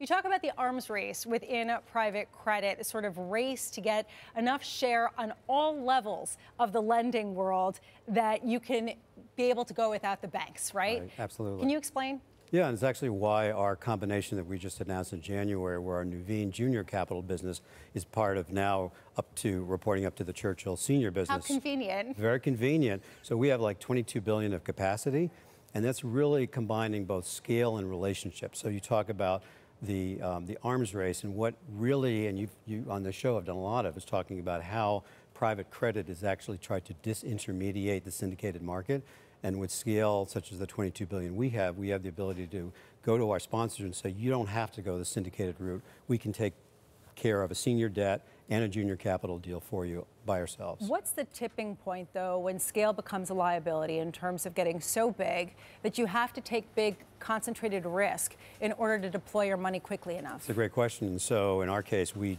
You talk about the arms race within private credit, the sort of race to get enough share on all levels of the lending world that you can be able to go without the banks, right? Absolutely. Can you explain? Yeah, and it's actually why our combination that we just announced in January, where our Nuveen junior capital business is part of now reporting up to the Churchill senior business. How convenient. Very convenient. So we have like 22 billion of capacity, and that's really combining both scale and relationships. So you talk about the arms race, and what really, and you on the show have done a lot of, is talking about how private credit has actually tried to disintermediate the syndicated market. And with scale such as the 22 billion we have the ability to go to our sponsors and say, you don't have to go the syndicated route. We can take care of a senior debt and a junior capital deal for you by ourselves. What's the tipping point, though, when scale becomes a liability in terms of getting so big that you have to take big, concentrated risk in order to deploy your money quickly enough? It's a great question. And so in our case, we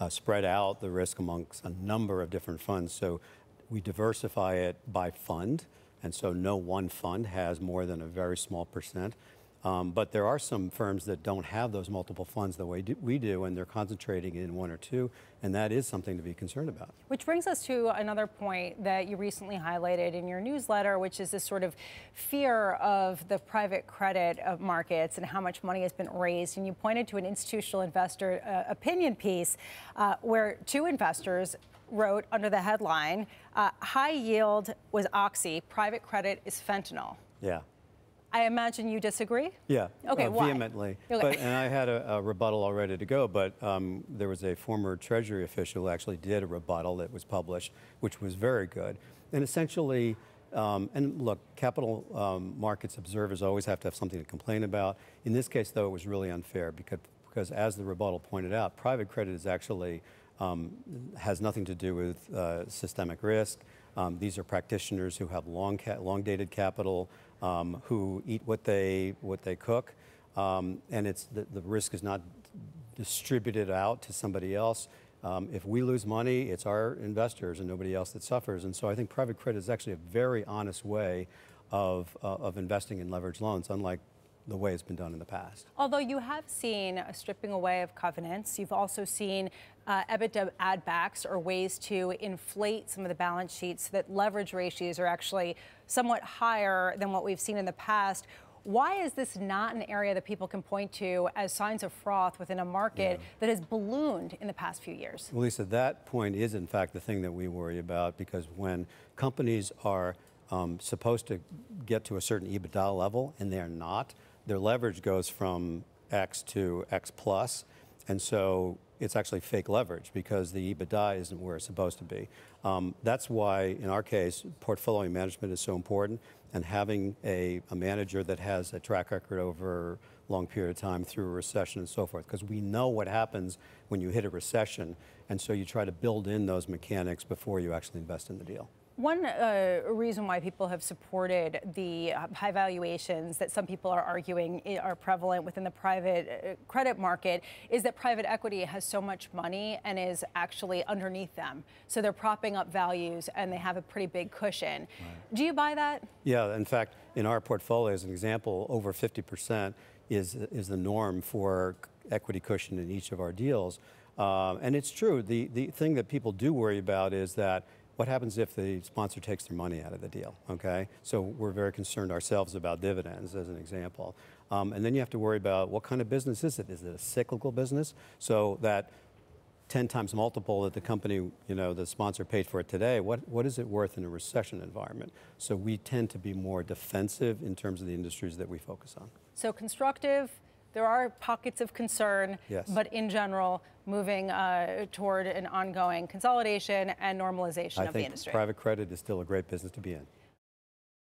spread out the risk amongst a number of different funds. So we diversify it by fund. And so no one fund has more than a very small percent. But there are some firms that don't have those multiple funds the way we do, and they're concentrating in one or two, and that is something to be concerned about. Which brings us to another point that you recently highlighted in your newsletter, which is this sort of fear of the private credit markets and how much money has been raised. And you pointed to an institutional investor opinion piece where two investors wrote under the headline, high yield was oxy, private credit is fentanyl. Yeah. I imagine you disagree? Yeah, okay, vehemently. Okay. And I had a rebuttal all ready to go, but there was a former Treasury official who actually did a rebuttal that was published, which was very good. And essentially, and look, capital markets observers always have to have something to complain about. In this case, though, it was really unfair because as the rebuttal pointed out, private credit is actually has nothing to do with systemic risk. These are practitioners who have long-dated capital, who eat what they cook, and the risk is not distributed out to somebody else. If we lose money, it's our investors and nobody else that suffers. And so I think private credit is actually a very honest way of investing in leveraged loans, unlike the way it's been done in the past. Although you have seen a stripping away of covenants, you've also seen EBITDA add-backs or ways to inflate some of the balance sheets so that leverage ratios are actually somewhat higher than what we've seen in the past. Why is this not an area that people can point to as signs of froth within a market that has ballooned in the past few years? Well, Lisa, that point is in fact the thing that we worry about, because when companies are supposed to get to a certain EBITDA level and they're not, their leverage goes from X to X plus, and so it's actually fake leverage because the EBITDA isn't where it's supposed to be. That's why, in our case, portfolio management is so important, and having a manager that has a track record over a long period of time through a recession and so forth, because we know what happens when you hit a recession, and so you try to build in those mechanics before you actually invest in the deal. One reason why people have supported the high valuations that some people are arguing are prevalent within the private credit market is that private equity has so much money and is actually underneath them. So they're propping up values and they have a pretty big cushion. Right. Do you buy that? Yeah, in fact, in our portfolio, as an example, over 50% is the norm for equity cushion in each of our deals. And it's true. The thing that people do worry about is that what happens if the sponsor takes their money out of the deal, okay? So we're very concerned ourselves about dividends, as an example. And then you have to worry about what kind of business is it? Is it a cyclical business? So that 10 times multiple that the company, the sponsor paid for it today, what is it worth in a recession environment? So we tend to be more defensive in terms of the industries that we focus on. So constructive. There are pockets of concern, yes, but in general, moving toward an ongoing consolidation and normalization of the industry. I think private credit is still a great business to be in.